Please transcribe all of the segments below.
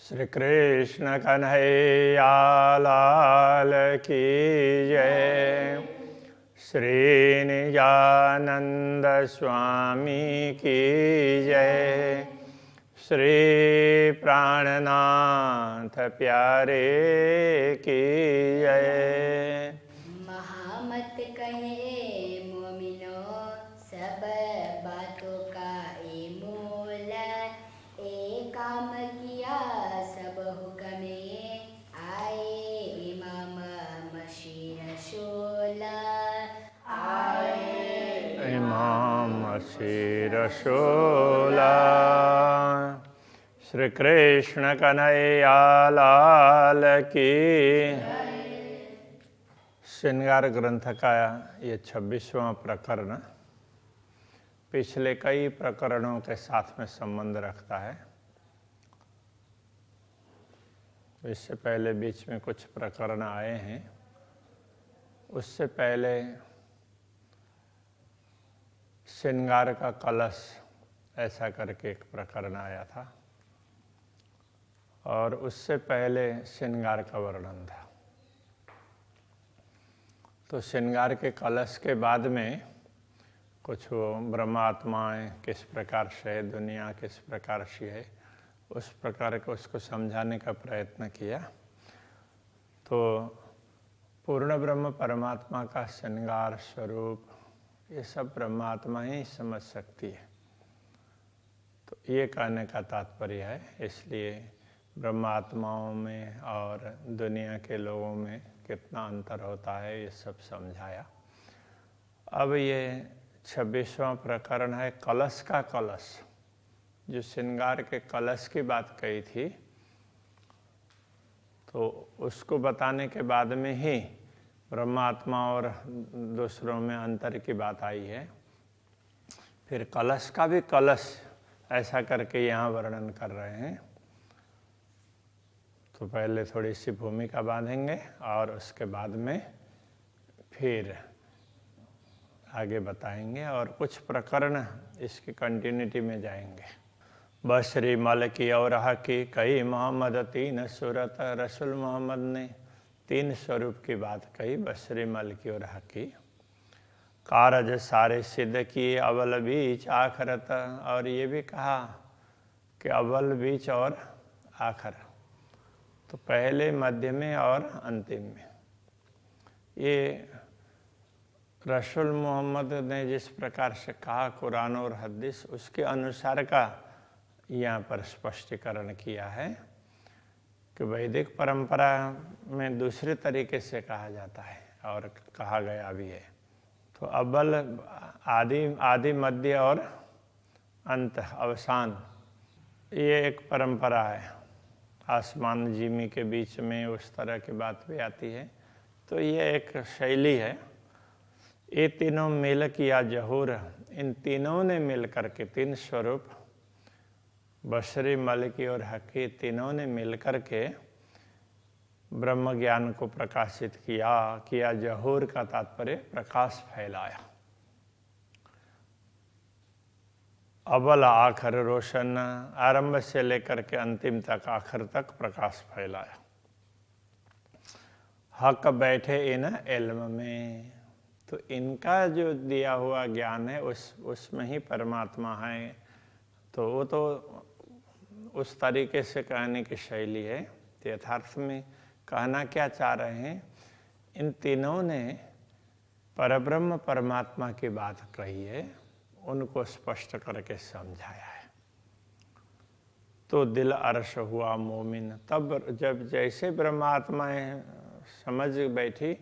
श्री कृष्ण कन्हैया लाल की जय। श्री निजानंद स्वामी की जय। श्री प्राणनाथ प्यारे की जय। महामत कहे मोमिनो सब बातों का ये मूल, एक काम किया सब हुक्मे आए इमाम मशीह रसूल आए इमाम मसीह रसूल। श्री कृष्ण कन्हैया लाल की। श्रृंगार ग्रंथ का ये 26वां प्रकरण पिछले कई प्रकरणों के साथ में संबंध रखता है। इससे पहले बीच में कुछ प्रकरण आए हैं। उससे पहले श्रृंगार का कलश ऐसा करके एक प्रकरण आया था, और उससे पहले श्रृंगार का वर्णन था। तो श्रृंगार के कलश के बाद में कुछ वो ब्रह्मात्माएँ किस प्रकार से है, दुनिया किस प्रकार से है, उस प्रकार को उसको समझाने का प्रयत्न किया। तो पूर्ण ब्रह्म परमात्मा का श्रृंगार स्वरूप ये सब ब्रह्मात्मा ही समझ सकती है। तो ये कहने का तात्पर्य है। इसलिए ब्रह्मात्माओं में और दुनिया के लोगों में कितना अंतर होता है ये सब समझाया। अब ये 26वां प्रकरण है कलश का कलश। जो श्रृंगार के कलश की बात कही थी, तो उसको बताने के बाद में ही ब्रह्मात्मा और दूसरों में अंतर की बात आई है। फिर कलश का भी कलश ऐसा करके यहाँ वर्णन कर रहे हैं। तो पहले थोड़ी सी भूमिका बांधेंगे और उसके बाद में फिर आगे बताएंगे और कुछ प्रकरण इसकी कंटिन्यूटी में जाएंगे। बशरी मल की और की कही मोहम्मद तीन सूरत। रसूल मोहम्मद ने 3 स्वरूप की बात कही। बशरी मल की और की कारज सारे सिद्ध किए अव्वल बीच आखरत। और ये भी कहा कि अव्वल बीच और आखिर, तो पहले मध्य में और अंतिम में। ये रसूल मोहम्मद ने जिस प्रकार से कहा कुरान और हदीस, उसके अनुसार का यहाँ पर स्पष्टीकरण किया है कि वैदिक परंपरा में दूसरे तरीके से कहा जाता है और कहा गया भी है। तो अव्वल आदि मध्य और अंत अवसान, ये एक परंपरा है। आसमान जिमी के बीच में उस तरह की बात भी आती है। तो ये एक शैली है। ये तीनों मिल किया जहूर, इन तीनों ने मिल करके 3 स्वरूप बशरी मलकी और हकी तीनों ने मिल करके ब्रह्म ज्ञान को प्रकाशित किया। जहूर का तात्पर्य प्रकाश फैलाया। अव्वल आखिर रोशन, आरंभ से लेकर के अंतिम तक आखिर तक प्रकाश फैलाया। हक बैठे इन इल्म में, तो इनका जो दिया हुआ ज्ञान है उसमें ही परमात्मा है। तो वो तो उस तरीके से कहने की शैली है। यथार्थ में कहना क्या चाह रहे हैं, इन तीनों ने परब्रह्म परमात्मा की बात कही है, उनको स्पष्ट करके समझाया है। तो दिल अर्श हुआ मोमिन। तब जब जैसे ब्रह्मात्माएं समझ बैठी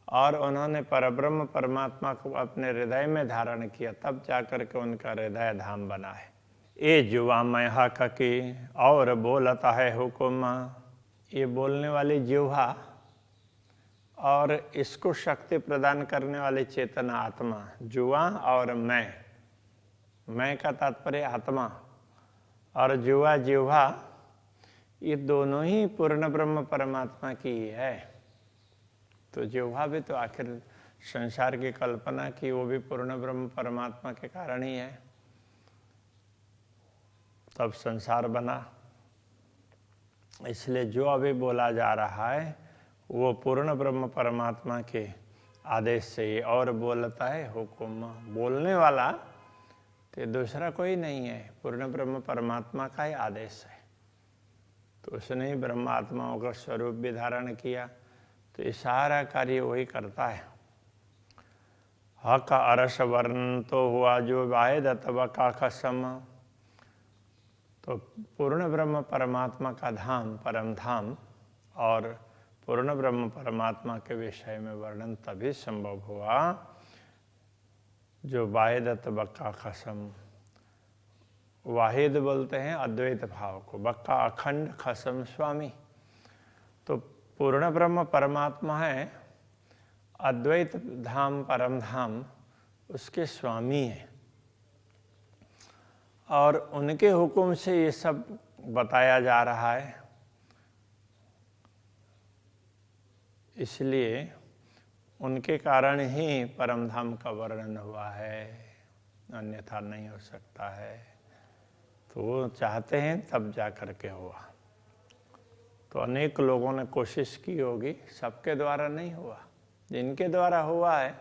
और उन्होंने परब्रह्म परमात्मा को अपने हृदय में धारण किया, तब जाकर के उनका हृदय धाम बना है। ये जुआ मैं हक की और बोलता है हुकुम। ये बोलने वाली जिह्वा और इसको शक्ति प्रदान करने वाली चेतना आत्मा, जुआ और मैं का तात्पर्य आत्मा और जुआ जिह्वा, ये दोनों ही पूर्ण ब्रह्म परमात्मा की ही है। तो जिह्वा भी तो आखिर संसार की कल्पना की, वो भी पूर्ण ब्रह्म परमात्मा के कारण ही है। तब संसार बना। इसलिए जो अभी बोला जा रहा है वो पूर्ण ब्रह्म परमात्मा के आदेश से ही और बोलता है हुक्म। बोलने वाला तो दूसरा कोई नहीं है, पूर्ण ब्रह्म परमात्मा का ही आदेश है। तो उसने ही ब्रह्मात्माओं का स्वरूप भी धारण किया, तो ये सारा कार्य वही करता है। हक अरस वर्ण तो हुआ जो वाहिद अथवा का कसम। तो पूर्ण ब्रह्म परमात्मा का धाम परम धाम और पूर्ण ब्रह्म परमात्मा के विषय में वर्णन तभी संभव हुआ जो वाहिद बक्का खसम। वाहिद बोलते हैं अद्वैत भाव को, बक्का अखंड, खसम स्वामी। तो पूर्ण ब्रह्म परमात्मा है, अद्वैत धाम परम धाम उसके स्वामी है, और उनके हुक्म से ये सब बताया जा रहा है। इसलिए उनके कारण ही परम धाम का वर्णन हुआ है, अन्यथा नहीं हो सकता है। तो वो चाहते हैं तब जा करके हुआ। तो अनेक लोगों ने कोशिश की होगी, सबके द्वारा नहीं हुआ। जिनके द्वारा हुआ है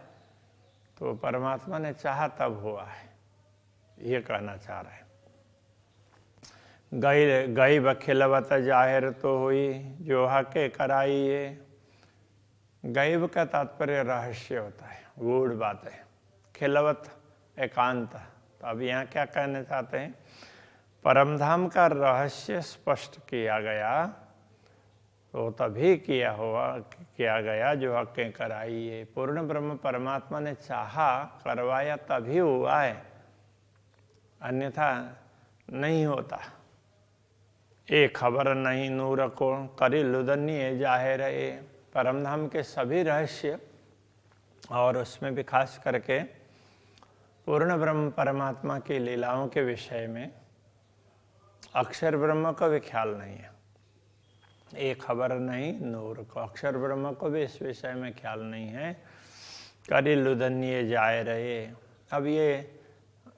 तो परमात्मा ने चाहा तब हुआ है, ये कहना चाह रहे हैं। गई बखिलवत जाहिर तो हुई जो हके कराई ये। गैब का तात्पर्य रहस्य होता है, गूढ़ बात है। खिलवत एकांत। तो अब यहाँ क्या कहना चाहते हैं, परमधाम का रहस्य स्पष्ट किया गया तो तभी किया गया जो हकें कराई ये। पूर्ण ब्रह्म परमात्मा ने चाहा, करवाया तभी हुआ है, अन्यथा नहीं होता। ए खबर नहीं नूर को करी लुदन्नी जाहिर है। परमधाम के सभी रहस्य और उसमें भी खास करके पूर्ण ब्रह्म परमात्मा की लीलाओं के विषय में अक्षर ब्रह्म को भी ख्याल नहीं है। एक खबर नहीं नूर को, अक्षर ब्रह्म को भी इस विषय में ख्याल नहीं है। करी लुदन्य जाए रहे। अब ये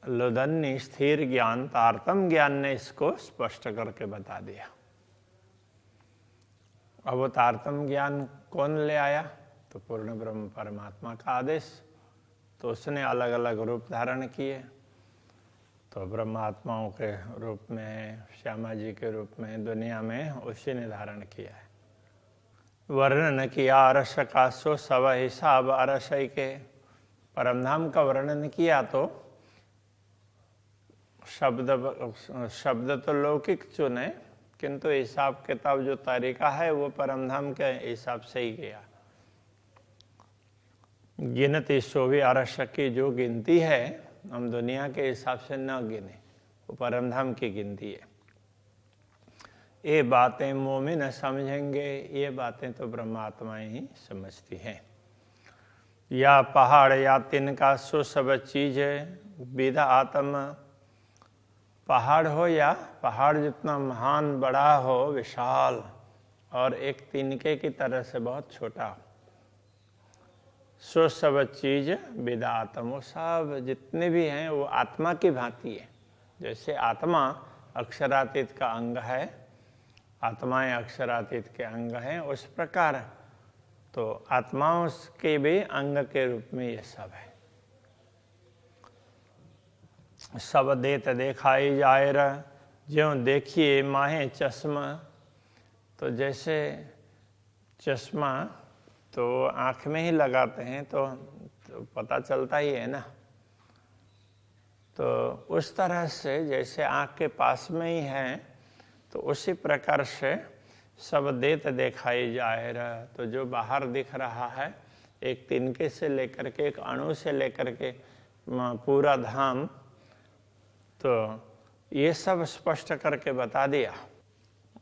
लुदन्य स्थिर ज्ञान, तारतम ज्ञान ने इसको स्पष्ट करके बता दिया। अब वो तारतम ज्ञान कौन ले आया, तो पूर्ण ब्रह्म परमात्मा का आदेश। तो उसने अलग अलग रूप धारण किए। तो ब्रह्मात्माओं के रूप में, श्यामा जी के रूप में दुनिया में उसी ने धारण किया है। वर्णन किया अरस का सो सब हिसाब अरसई के। परमधाम का वर्णन किया तो शब्द तो लौकिक चुने, किंतु हिसाब किताब जो तरीका है वो परमधाम के हिसाब से ही गया। गिनती सो भी अरस की जो गिनती है हम दुनिया के हिसाब से न गिने, वो परमधाम की गिनती है। ये बातें मोमिन समझेंगे, ये बातें तो ब्रह्मात्माएं ही समझती हैं। या पहाड़ या तिनका सो सब चीज विदा आत्मा। पहाड़ हो या पहाड़ जितना महान बड़ा हो, विशाल, और एक तिनके की तरह से बहुत छोटा हो, सो सब चीज विदा आत्मा। वो सब जितने भी हैं वो आत्मा की भांति है। जैसे आत्मा अक्षरातीत का अंग है, आत्माएं अक्षरातीत के अंग हैं, उस प्रकार तो आत्माओं के भी अंग के रूप में ये सब है। सब देत देखाई जाए ज्यों देखिए माहे चश्मा। तो जैसे चश्मा तो आँख में ही लगाते हैं तो पता चलता ही है ना। तो उस तरह से जैसे आँख के पास में ही है, तो उसी प्रकार से सब देत देखाई जाए रहा। तो जो बाहर दिख रहा है, एक तिनके से लेकर के, एक अणु से लेकर के पूरा धाम, तो ये सब स्पष्ट करके बता दिया।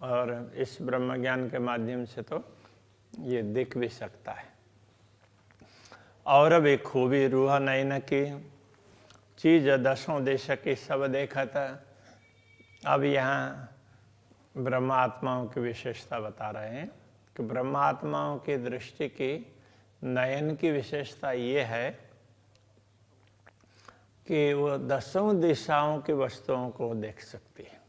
और इस ब्रह्म ज्ञान के माध्यम से तो ये दिख भी सकता है। और अब एक खूबी रूह नैन की चीज दसों देश की सब देखत। अब यहाँ ब्रह्मात्माओं की विशेषता बता रहे हैं कि ब्रह्मात्माओं की दृष्टि की, नयन की विशेषता ये है कि वो दसों दिशाओं की वस्तुओं को देख सकती है।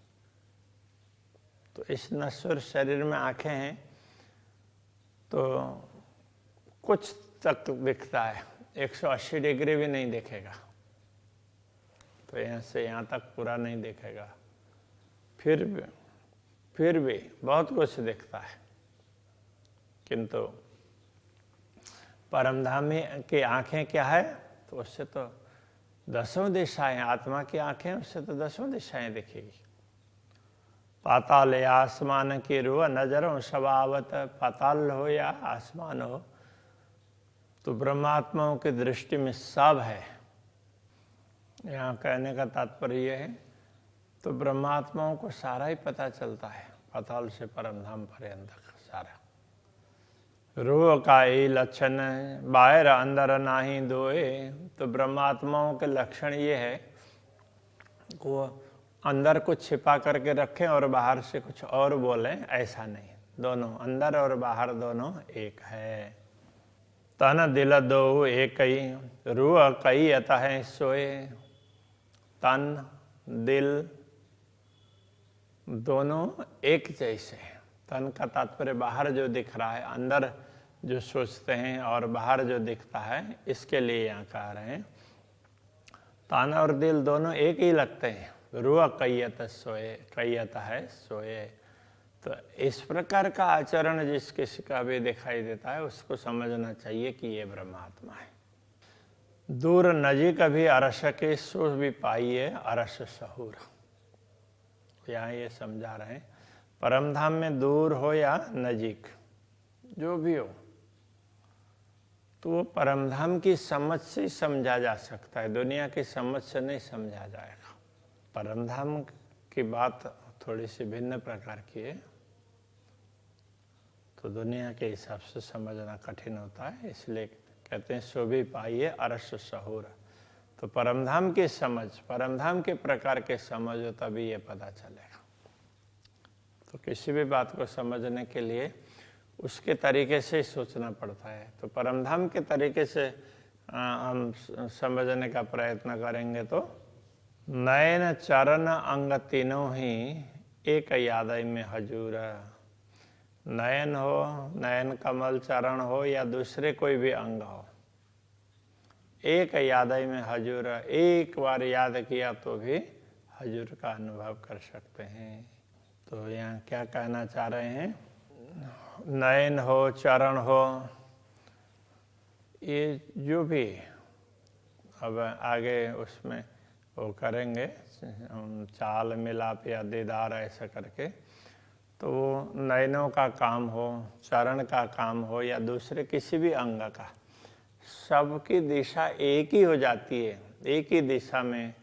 तो इस नश्वर शरीर में आंखें हैं तो कुछ तक दिखता है, 180 डिग्री भी नहीं देखेगा, तो यहाँ से यहाँ तक पूरा नहीं देखेगा। फिर भी बहुत कुछ दिखता है, किंतु परमधाम की आंखें क्या है, तो उससे तो 10 दिशाएं, आत्मा की आंखें उससे तो 10 दिशाएं दिखेगी। पाताल या आसमान की रूह नजरों स्वभावत, पाताल हो या आसमान हो, तो ब्रह्मात्माओं की दृष्टि में सब है। यहाँ कहने का तात्पर्य यह है, तो ब्रह्मात्माओं को सारा ही पता चलता है, पाताल से परमधाम पर्यंत सारा। रूह का ही लक्षण बाहर अंदर नाही दोए, तो ब्रह्मात्माओं के लक्षण ये है वो अंदर कुछ छिपा करके रखें और बाहर से कुछ और बोलें, ऐसा नहीं, दोनों अंदर और बाहर दोनों एक है। तन दिल दो एक ही, रूह कई अतः सोए। तन दिल दोनों एक जैसे हैं। तन का तात्पर्य बाहर जो दिख रहा है, अंदर जो सोचते हैं और बाहर जो दिखता है, इसके लिए यहाँ कह रहे हैं तन और दिल दोनों एक ही लगते हैं। रूह कैयत सोए, कैयत है सोए। तो इस प्रकार का आचरण जिस किसी का भी दिखाई देता है उसको समझना चाहिए कि ये ब्रह्मात्मा है। दूर नजीक भी अरस के सो भी पाइए अरस सहूर। यहाँ ये समझा रहे हैं परमधाम में दूर हो या नजीक जो भी हो, तो वो परमधाम की समझ से समझा जा सकता है, दुनिया की समझ से नहीं समझा जाएगा। परमधाम की बात थोड़ी सी भिन्न प्रकार की है, तो दुनिया के हिसाब से समझना कठिन होता है, इसलिए कहते हैं सो भी पाइए अरस सहूर। तो परमधाम की समझ, परमधाम के प्रकार के समझ हो तभी ये पता चलेगा। तो किसी भी बात को समझने के लिए उसके तरीके से सोचना पड़ता है। तो परमधाम के तरीके से हम समझने का प्रयत्न करेंगे तो नयन चरण अंग तीनों ही एक यादय में हजूर। नयन हो, नयन कमल चरण हो या दूसरे कोई भी अंग हो, एक यादय में हजूर, एक बार याद किया तो भी हजूर का अनुभव कर सकते हैं। तो यहाँ क्या कहना चाह रहे हैं, नयन हो, चरण हो, ये जो भी अब आगे उसमें वो करेंगे चाल मिलाप या दीदार ऐसा करके, तो वो नयनों का काम हो, चरण का काम हो या दूसरे किसी भी अंग का, सबकी दिशा एक ही हो जाती है, एक ही दिशा में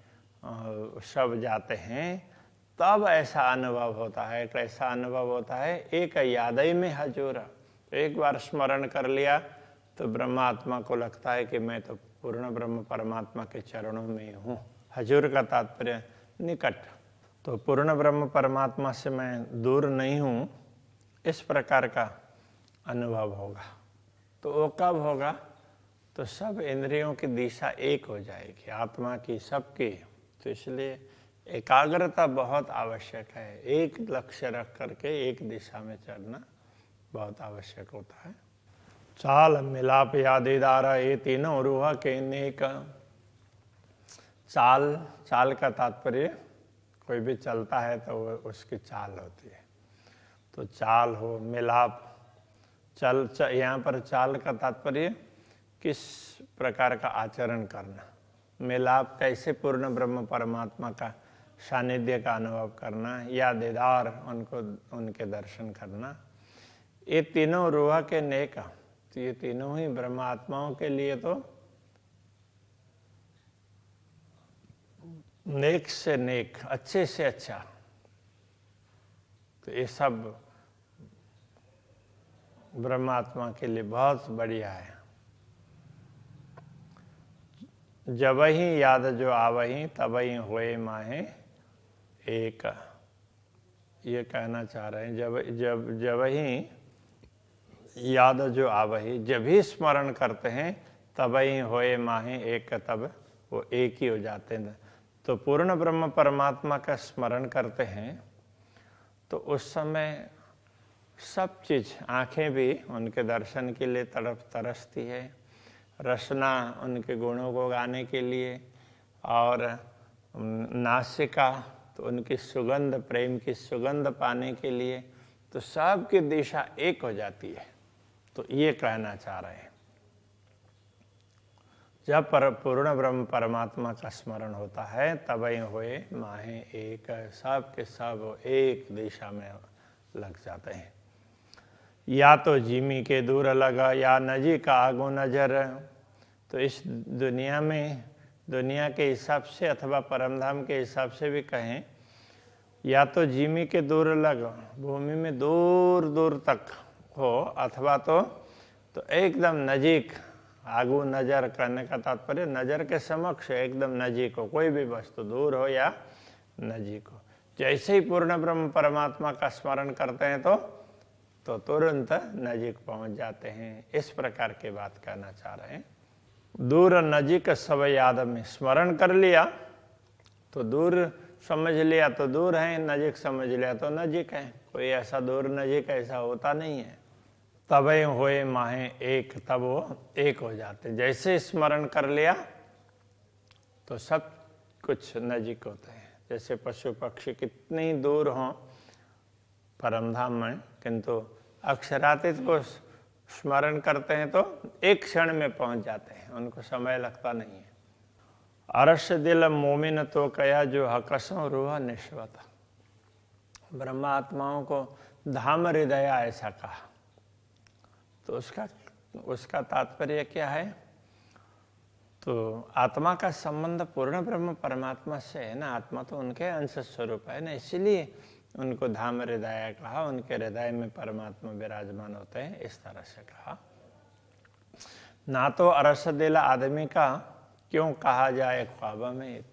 सब जाते हैं, तब ऐसा अनुभव होता है। कैसा अनुभव होता है, एक यादय में हजूर। एक बार स्मरण कर लिया तो ब्रह्मात्मा को लगता है कि मैं तो पूर्ण ब्रह्म परमात्मा के चरणों में हूँ। हजूर का तात्पर्य निकट, तो पूर्ण ब्रह्म परमात्मा से मैं दूर नहीं हूँ, इस प्रकार का अनुभव होगा। तो वो कब होगा, तो सब इंद्रियों की दिशा एक हो जाएगी, आत्मा की, सबकी। तो इसलिए एकाग्रता बहुत आवश्यक है, एक लक्ष्य रख करके एक दिशा में चलना बहुत आवश्यक होता है। चाल मिलाप या दीदार ये तीनों रूह के नेक। चाल का तात्पर्य कोई भी चलता है तो वो उसकी चाल होती है। तो चाल हो, मिलाप, यहाँ पर चाल का तात्पर्य किस प्रकार का आचरण करना, मिलाप कैसे पूर्ण ब्रह्म परमात्मा का सानिध्य का अनुभव करना, या दीदार उनको, उनके दर्शन करना। ये तीनों रूह के नेक, तो ये तीनों ही ब्रह्मात्माओं के लिए तो नेक से नेक, अच्छे से अच्छा। तो ये सब ब्रह्मात्मा के लिए बहुत बढ़िया है। जब ही याद जो आवही तबही होए माहे एक, ये कहना चाह रहे हैं। जब ही याद जो आवही, जब ही स्मरण करते हैं तबही होए माहे एक, तब वो एक ही हो जाते हैं। तो पूर्ण ब्रह्म परमात्मा का स्मरण करते हैं तो उस समय सब चीज़, आँखें भी उनके दर्शन के लिए तरसती है, रसना उनके गुणों को गाने के लिए, और नासिका तो उनकी सुगंध, प्रेम की सुगंध पाने के लिए, तो सब की दिशा एक हो जाती है। तो ये कहना चाह रहे हैं, जब पूर्ण ब्रह्म परमात्मा का स्मरण होता है तब हुए माहे एक, सब के सब एक दिशा में लग जाते हैं। या तो जिमी के दूर लगा या नजीक आगो नजर। तो इस दुनिया में, दुनिया के हिसाब से अथवा परमधाम के हिसाब से भी कहें, या तो जिमी के दूर लग, भूमि में दूर दूर तक हो, अथवा तो एकदम नजीक, आगू नजर करने का तात्पर्य नजर के समक्ष एकदम नजीक हो, कोई भी वस्तु दूर हो या नजीक हो। जैसे ही पूर्ण ब्रह्म परमात्मा का स्मरण करते हैं तो तुरंत नजीक पहुंच जाते हैं। इस प्रकार की बात कहना चाह रहे हैं। दूर नजीक सब याद में, स्मरण कर लिया तो दूर समझ लिया तो दूर है, नजीक समझ लिया तो नजीक है। कोई ऐसा दूर नजीक ऐसा होता नहीं है। तबे होए माहे एक, तब वो एक हो जाते। जैसे स्मरण कर लिया तो सब कुछ नजीक होते हैं। जैसे पशु पक्षी कितनी दूर हों परमधाम में, किंतु अक्षरातीत को स्मरण करते हैं तो एक क्षण में पहुंच जाते हैं, उनको समय लगता नहीं है। अरश दिल मोमिन तो कया जो हकसों रूह निश्वत। ब्रह्मात्माओं को धाम हृदय ऐसा कहा, तो उसका तात्पर्य क्या है? तो आत्मा का संबंध पूर्ण ब्रह्म परमात्मा से है ना, आत्मा तो उनके अंश स्वरूप है ना, इसीलिए उनको धाम हृदय कहा। उनके हृदय में परमात्मा विराजमान होते हैं, इस तरह से कहा। ना तो अरस दिल आदमी का क्यों कहा जाए ख्वाब में,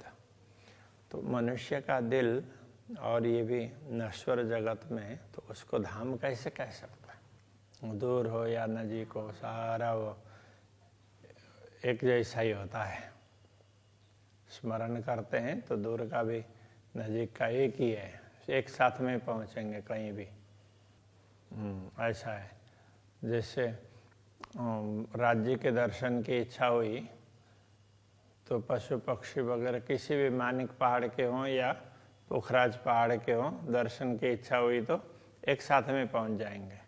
तो मनुष्य का दिल और ये भी नश्वर जगत में, तो उसको धाम कैसे कह सकता है? दूर हो या नजीक हो, सारा वो एक जैसा ही होता है। स्मरण करते हैं तो दूर का भी नजीक का एक ही है, एक साथ में पहुंचेंगे कहीं भी। ऐसा है। जैसे राज्य के दर्शन की इच्छा हुई तो पशु पक्षी वगैरह किसी भी मानिक पहाड़ के हों या पुखराज पहाड़ के हों, दर्शन की इच्छा हुई तो एक साथ में पहुंच जाएंगे।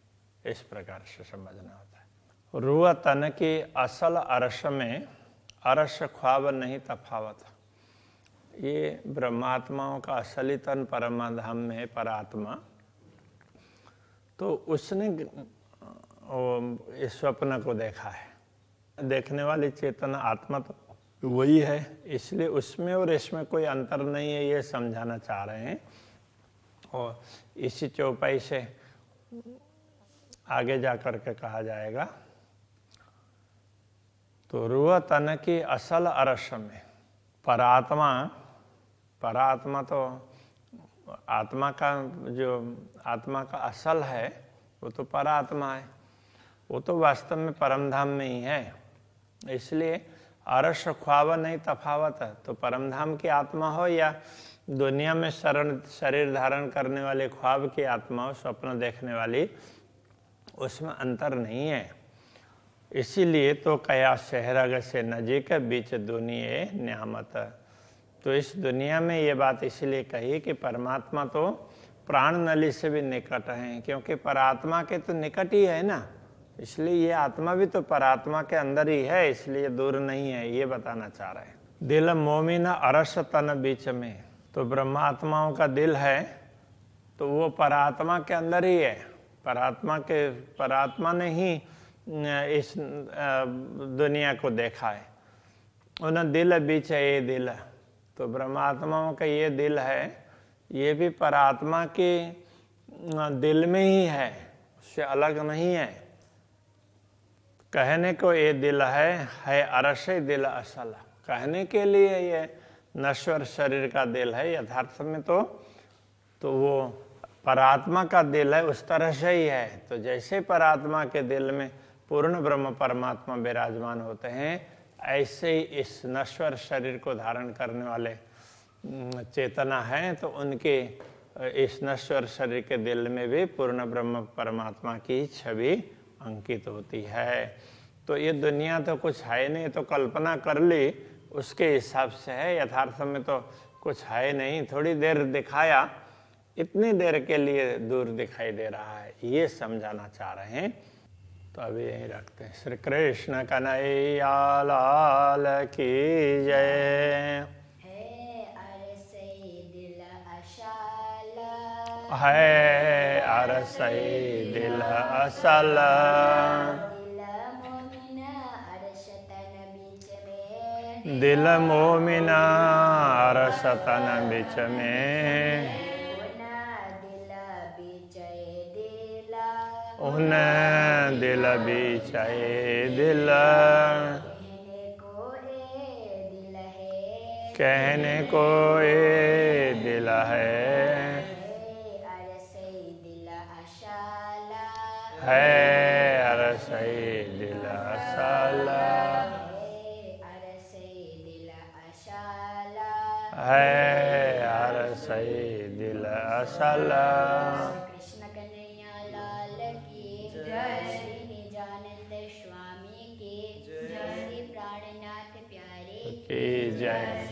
इस प्रकार से समझना होता है। रूह तन की असल अरश में अरश ख्वाब नहीं तफावत। ये ब्रह्मात्माओं का असली तन परमाधाम में है, परात्मा। तो उसने इस स्वप्न को देखा है। देखने वाली चेतना आत्मा तो वही है, इसलिए उसमें और इसमें कोई अंतर नहीं है, ये समझाना चाह रहे हैं। और इसी चौपाई से आगे जा कर के कहा जाएगा। तो रूह तन की असल अरश में परात्मा तो आत्मा का जो आत्मा का असल है वो तो परात्मा है, वो तो वास्तव में परमधाम में ही है। इसलिए अरश ख्वाब नहीं तफावत है। तो परमधाम की आत्मा हो या दुनिया में शरीर धारण करने वाले ख्वाब की आत्मा हो, स्वप्न देखने वाली, उसमें अंतर नहीं है। इसीलिए तो कया शहरग से नजीक बीच दुनिया न्यामत। तो इस दुनिया में ये बात इसलिए कही कि परमात्मा तो प्राण नली से भी निकट है, क्योंकि परात्मा के तो निकट ही है ना, इसलिए ये आत्मा भी तो परात्मा के अंदर ही है, इसलिए दूर नहीं है, ये बताना चाह रहे हैं। दिल मोमिन अरस तन बीच में, तो ब्रह्मात्माओं का दिल है तो वो परात्मा के अंदर ही है। परात्मा ने ही इस दुनिया को देखा है। उन दिल बीच है ये दिल, तो ब्रह्मात्माओं का ये दिल है, ये भी परात्मा के दिल में ही है, उससे अलग नहीं है। कहने को ये दिल है अरश दिल असल। कहने के लिए ये नश्वर शरीर का दिल है, यथार्थ में तो वो परात्मा का दिल है, उस तरह से ही है। तो जैसे परात्मा के दिल में पूर्ण ब्रह्म परमात्मा विराजमान होते हैं, ऐसे ही इस नश्वर शरीर को धारण करने वाले चेतना है, तो उनके इस नश्वर शरीर के दिल में भी पूर्ण ब्रह्म परमात्मा की छवि अंकित होती है। तो ये दुनिया तो कुछ है नहीं, तो कल्पना कर ली उसके हिसाब से है, यथार्थ में तो कुछ है नहीं। थोड़ी देर दिखाया, इतनी देर के लिए दूर दिखाई दे रहा है, ये समझाना चाह रहे हैं। तो अभी यहीं रखते हैं। श्री कृष्ण कन्हैया लाल की जय। है अरसई दिल असल, दिल मोमिना अरसतन बिच में, उन दिल बिचाए दिल, कहने को ए दिल है अरसई दिल असाला, है अरसई दिल असाला। कृष्ण कन्हैया लाल की जय। श्री निजानंद स्वामी की जय। श्री प्राणनाथ प्यारे की जय।